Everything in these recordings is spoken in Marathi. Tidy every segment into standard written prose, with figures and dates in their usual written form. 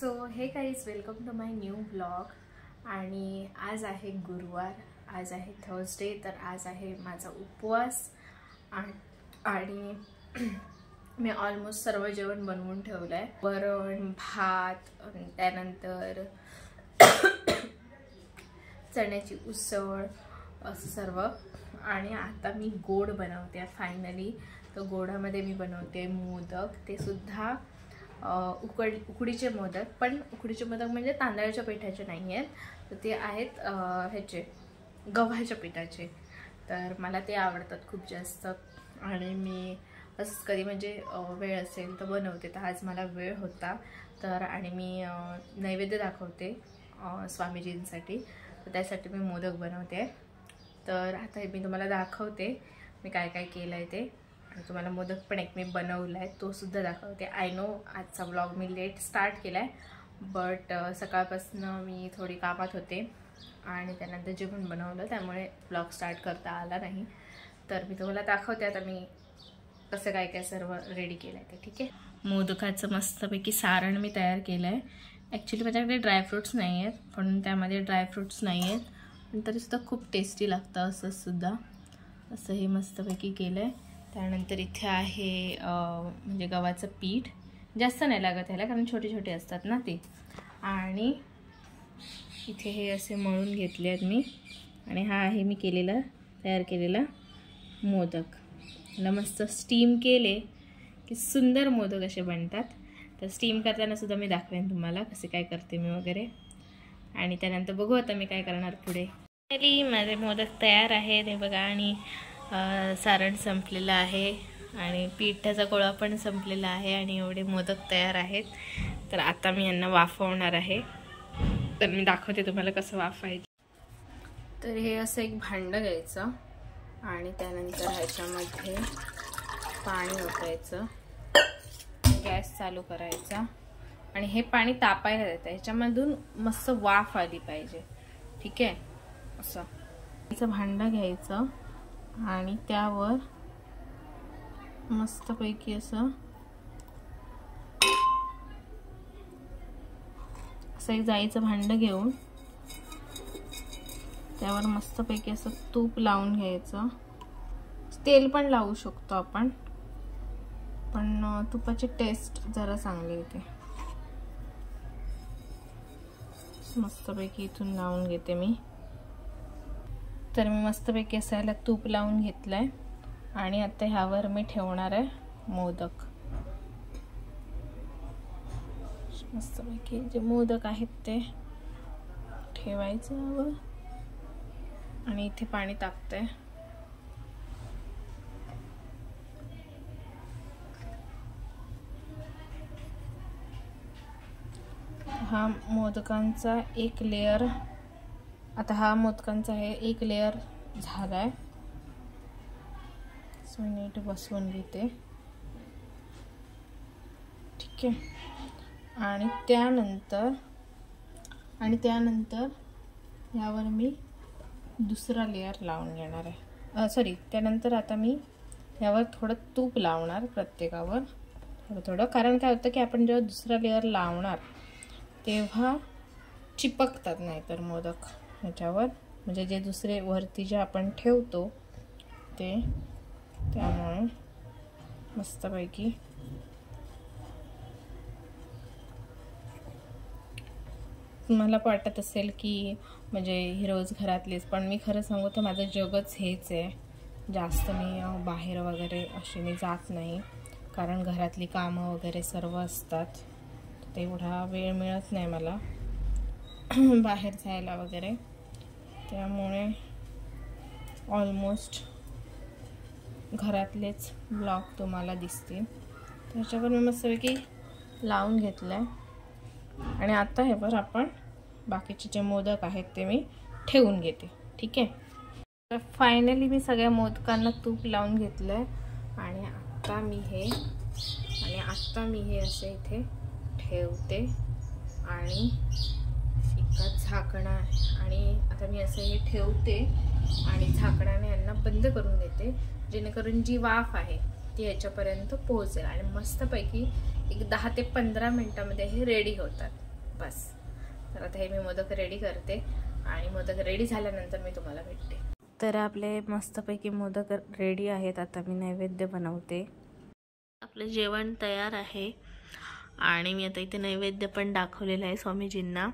So hey guys, welcome to my new vlog. आणि आज आहे गुरुवार, आज आहे थर्सडे, तर आज आहे माझा उपवास। आणि मी ऑलमोस्ट सर्व जेवण बनवून ठेवलं आहे। वरण, भात, त्यानंतर चण्याची उसळ, असं सर्व। आणि आता मी गोड बनवते फायनली। तर गोडामध्ये मी बनवते मोदक, ते सुद्धा उकडीचे मोदक। पण उकडीचे मोदक म्हणजे तांदळाच्या पिठाचे नाही आहेत, तर ते आहेत ह्याचे गव्हाच्या पिठाचे। तर मला ते आवडतात खूप जास्त। आणि मी असं कधी म्हणजे वेळ असेल तर बनवते। तर आज मला वेळ होता, तर आणि मी नैवेद्य दाखवते स्वामीजींसाठी, तर त्यासाठी मी मोदक बनवते। तर आता मी तुम्हाला दाखवते मी काय काय केलं आहे ते। आणि तुम्हाला मोदक पण एक मी बनवला आहे, तो सुद्धा दाखवते। आय नो आजचा व्लॉग मी लेट स्टार्ट केला आहे, बट सकाळपासून मी थोडी कामात होते आणि त्यानंतर जेवण बनवलं, त्यामुळे व्लॉग स्टार्ट करता आला नाही। तर मी तुम्हाला दाखवते आता मी कसं काय काय सर्व रेडी केलं आहे ते, ठीक आहे। मोदकाचं मस्तपैकी सारण मी तयार केलं आहे। ॲक्च्युली माझ्याकडे ड्रायफ्रूट्स नाही आहेत, पण त्यामध्ये ड्रायफ्रूट्स नाही आहेत, पण तरीसुद्धा खूप टेस्टी लागतं असं सुद्धा। असं हे मस्तपैकी केलं आहे। त्यानंतर इथे आहे म्हणजे गव्हाचं पीठ, जास्त नाही लागत ह्याला कारण छोटे छोटे असतात ना ते। आणि इथे हे असे मळून घेतले आहेत मी। आणि हा आहे मी तयार केलेला मोदक। याला मस्त स्टीम केले की सुंदर मोदक असे बनतात। तर स्टीम करताना सुद्धा मी दाखवेन तुम्हाला कसे काय करते मी वगैरे। आणि त्यानंतर बघू आता मी काय करणार पुढे। माझे मोदक तयार आहेत हे बघा। आणि सारण संपलेलं आहे आणि पिठाचा गोळा पण संपलेला आहे आणि एवढे मोदक तयार आहेत। तर आता मी यांना वाफवणार आहे, तर मी दाखवते तुम्हाला कसं वाफवायचं। तर हे असं एक भांडं घ्यायचं आणि त्यानंतर ह्याच्यामध्ये पाणी ओतायचं, गॅस चालू करायचा आणि हे पाणी तापायला द्यायचं। ह्याच्यामधून मस्त वाफ आली पाहिजे, ठीक आहे। असं याचं भांडं घ्यायचं आणि त्यावर मस्तपैकी असं एक जाळीचं भांडं घेऊन त्यावर मस्तपैकी असं तूप लावून घ्यायचं। तेल पण लावू शकतो आपण, पण तुपाची टेस्ट जरा चांगली येते। मस्तपैकी इथून लावून घेते मी। तर मी मस्तपैकी असायला तूप लावून घेतलंय आणि आता ह्यावर मी ठेवणार आहे मोदक। मस्तपैकी जे मोदक आहेत ते ठेवायचं ह्यावर आणि इथे पाणी तापतंय। हा मोदकांचा एक लेयर, आता हा मोदकांचा आहे एक लेयर झालाय। सो नीट बसवून घेते, ठीक आहे। आणि त्यानंतर यावर मी दुसरा लेयर लावून घेणार आहे। सॉरी, त्यानंतर आता मी यावर थोडं तूप लावणार प्रत्येकावर थोडं थोडं। कारण काय होतं की आपण जेव्हा दुसरा लेयर लावणार तेव्हा चिपकतात नाहीतर मोदक ह्याच्यावर, म्हणजे जे दुसरे वरती जे आपण ठेवतो ते। त्यामुळे मस्तपैकी मला वाटत असेल की म्हणजे ही रोज घरातलीच, पण मी खरं सांगू तर माझं जगच हेच आहे। जास्त मी बाहेर वगैरे अशी मी जात नाही, कारण घरातली कामं वगैरे सर्व असतात, तेवढा वेळ मिळत नाही मला बाहेर जायला वगैरे। त्यामुळे ऑलमोस्ट घरातलेच ब्लॉग तुम्हाला दिसतील। त्याच्यावर मी मस्तपैकी लावून घेतलं आहे। आणि आता हे बरं आपण बाकीचे जे मोदक आहेत ते मी ठेवून घेते, ठीक आहे। तर फायनली मी सगळ्या मोदकांना तूप लावून घेतलं आहे आणि आता मी हे असे इथे ठेवते आणि एका झाकणा आणि आता मी असं हे ठेवते आणि झाकणाने यांना बंद करून देते, जेणेकरून जी वाफ आहे ती याच्यापर्यंत पोहोचेल आणि मस्तपैकी एक 10 ते 15 मिनिटांमध्ये हे रेडी होतात। बस. तर आता हे मी मोदक रेडी करते आणि मोदक रेडी झाल्यानंतर मी तुम्हाला भेटते. तर आपले मस्तपैकी मोदक रेडी आहेत. आता मी नैवेद्य बनवते. आपलं जेवण तयार आहे आणि मी आता इथे नैवेद्य पण दाखवलेलं आहे स्वामीजींना.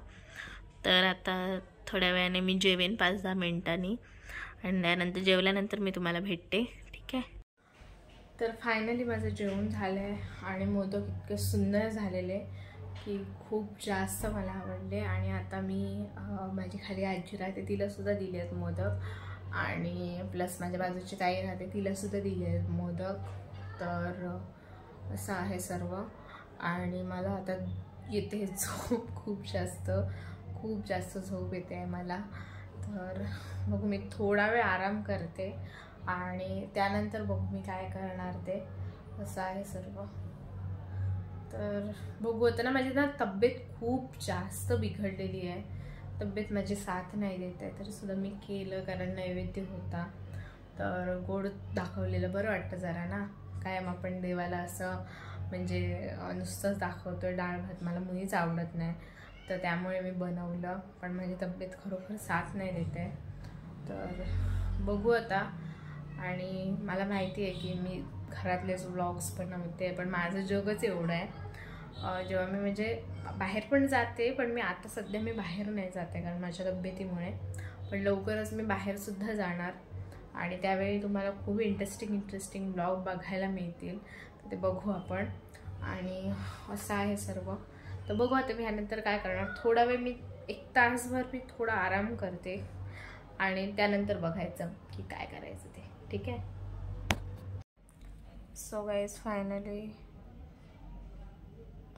तर आता थोड्या वेळाने मी जेवेन 5-10 मिनिटांनी आणि त्यानंतर जेवल्यानंतर मी तुम्हाला भेटते. ठीक आहे. तर फायनली माझं जेवण झालं आहे आणि मोदक इतके सुंदर झालेले की खूप जास्त मला आवडले. आणि आता मी माझी खाली आजी राहते तिलासुद्धा दिले आहेत मोदक आणि प्लस माझ्या बाजूची ताई राहते तिलासुद्धा दिले आहेत मोदक. तर असं आहे सर्व. आणि मला आता येते झोप खूप जास्त झोप येते आहे मला. तर बघू मी थोडा वेळ आराम करते आणि त्यानंतर बघू मी काय करणार ते. असं आहे सर्व. तर बघू आता ना माझी ना तब्येत खूप जास्त बिघडलेली आहे. तब्येत माझी साथ नाही देत आहे तरीसुद्धा मी केलं कारण नैवेद्य होता. तर गोड दाखवलेलं बरं वाटतं जरा ना. कायम आपण देवाला असं म्हणजे नुसतंच दाखवतो डाळ भात मला मुळीच आवडत नाही. तर त्यामुळे मी बनवलं पण माझी तब्येत खरोखर साथ नाही देते. तर बघू आता. आणि मला माहिती आहे की मी घरातलेच व्लॉग्स बनवते पण माझं जगच एवढं आहे. जेव्हा मी म्हणजे बाहेर पण जाते पण मी आता सध्या मी बाहेर नाही जाते कारण माझ्या तब्येतीमुळे. पण लवकरच मी बाहेरसुद्धा जाणार आणि त्यावेळी तुम्हाला खूप इंटरेस्टिंग ब्लॉग बघायला मिळतील. तर ते बघू आपण. आणि असं आहे सर्व. तर बघू आता मी ह्यानंतर काय करणार. थोडा वेळ मी 1 तासभर मी थोडा आराम करते आणि त्यानंतर बघायचं की काय करायचं ते. ठीक आहे. सो गाईज फायनली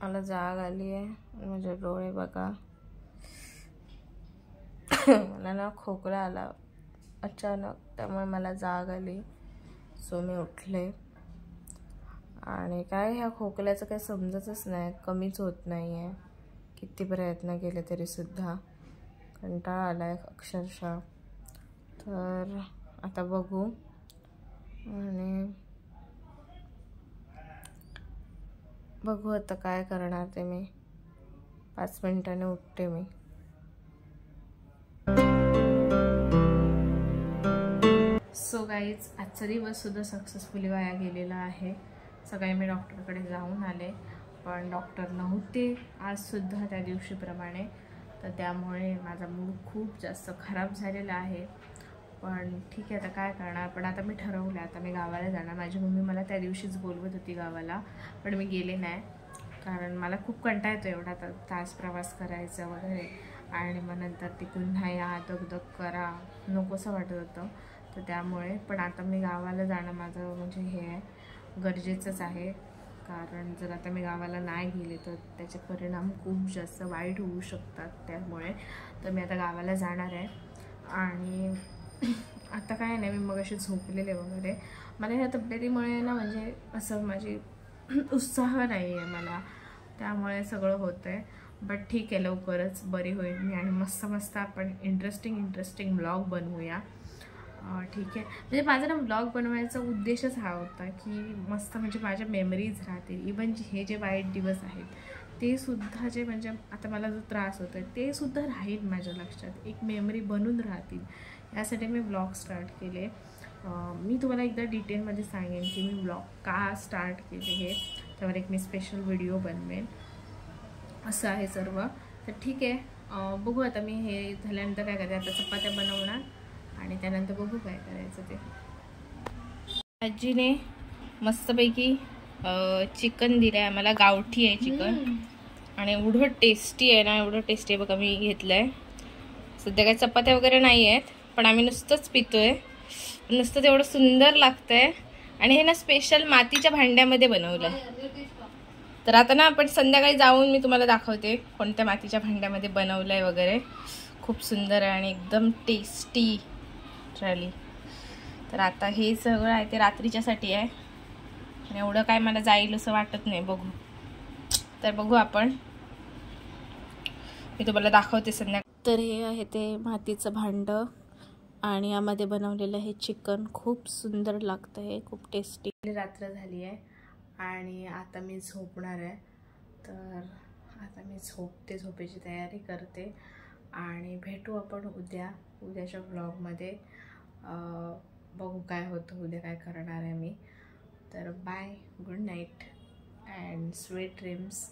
मला जाग आली आहे. माझे डोळे बघा. मला ना खोकला आला अचानक त्यामुळे मला जाग आली. सो मी उठले आणि काय ह्या खोकल्याचं काही समजतच नाही. कमीच होत नाही आहे. किती प्रयत्न केले तरीसुद्धा कंटाळा आला आहे अक्षरशः. तर आता बघू आणि बघू आता काय करणार ते. मी 5 मिनिटांनी उठते मी. सो गाईज आजचा दिवससुद्धा सक्सेसफुली वाया गेलेला आहे. सकाळी मी डॉक्टरकडे जाऊन आले पण डॉक्टर नव्हते आजसुद्धा त्या दिवशीप्रमाणे. तर त्यामुळे माझा मूड खूप जास्त खराब झालेला आहे. पण ठीक आहे आता काय करणार. पण आता मी ठरवलं आता मी गावाला जाणार. माझी मम्मी मला त्या दिवशीच बोलवत होती गावाला पण मी गेले नाही कारण मला खूप कंटाळा येतो एवढा तास प्रवास करायचा वगैरे आणि मग नंतर तिकडून या दगदग करा नकोसं वाटत होतं. तर त्यामुळे पण आता मी गावाला जाणं माझं म्हणजे हे आहे गरजेचंच आहे. कारण जर आता मी गावाला नाही गेले तर त्याचे परिणाम खूप जास्त वाईट होऊ शकतात. त्यामुळे तर मी आता गावाला जाणार आहे. आणि आता काय नाही मी मग अशी झोपलेले वगैरे. मला ह्या तब्येतीमुळे ना म्हणजे असं माझी उत्साह नाही आहे मला त्यामुळे सगळं होतं आहे. बट ठीक आहे लवकरच बरी होईल मी आणि मस्त आपण इंटरेस्टिंग ब्लॉग बनवूया. ठीक आहे. म्हणजे माझा ना ब्लॉग बनवायचा उद्देशच हा होता की मस्त म्हणजे माझ्या मेमरीज राहतील. इवन हे जे वाईट दिवस आहेत ते सुद्धा जे म्हणजे आता मला जो त्रास होतो आहे ते सुद्धा राहील माझ्या लक्षात. एक मेमरी बनून राहतील यासाठी मी ब्लॉग स्टार्ट केले. मी तुम्हाला एकदा डिटेलमध्ये सांगेन की मी ब्लॉग का स्टार्ट केले हे. त्यावर एक मी स्पेशल व्हिडिओ बनवेन. असं आहे सर्व. तर ठीक आहे बघू आता मी हे झाल्यानंतर काय करते. आता चपात्या बनवणार आणि त्यानंतर बघू काय करायचं ते. आजीने मस्तपैकी चिकन दिलं आहे आम्हाला. गावठी आहे चिकन आणि एवढं टेस्टी आहे ना एवढं टेस्टी आहे बघा. मी घेतलं आहे. सध्या काही चपात्या वगैरे नाही आहेत पण आम्ही नुसतंच पितो आहे. नुसतं एवढं सुंदर लागतं आहे आणि हे ना स्पेशल मातीच्या भांड्यामध्ये बनवलं आहे. तर आता ना आपण संध्याकाळी जाऊन मी तुम्हाला दाखवते कोणत्या मातीच्या भांड्यामध्ये बनवलं आहे वगैरे. खूप सुंदर आहे आणि एकदम टेस्टी राहिली. तर आता हे सगळं आहे ते रात्रीच्यासाठी आहे आणि एवढं काय मला जाईल असं वाटत नाही. बघू तर बघू आपण. मी तुम्हाला दाखवते संध्याकाळी. तर हे आहे ते मातीचं भांडं आणि यामध्ये बनवलेलं हे चिकन खूप सुंदर लागतं. हे खूप टेस्टी. रात्र झाली आहे आणि आता मी झोपणार आहे. तर आता मी झोपते, झोपेची तयारी करते आणि भेटू आपण उद्याच्या व्लॉगमध्ये. बघू काय होतं, उद्या काय करणार आहे मी. तर bye, good night and sweet dreams.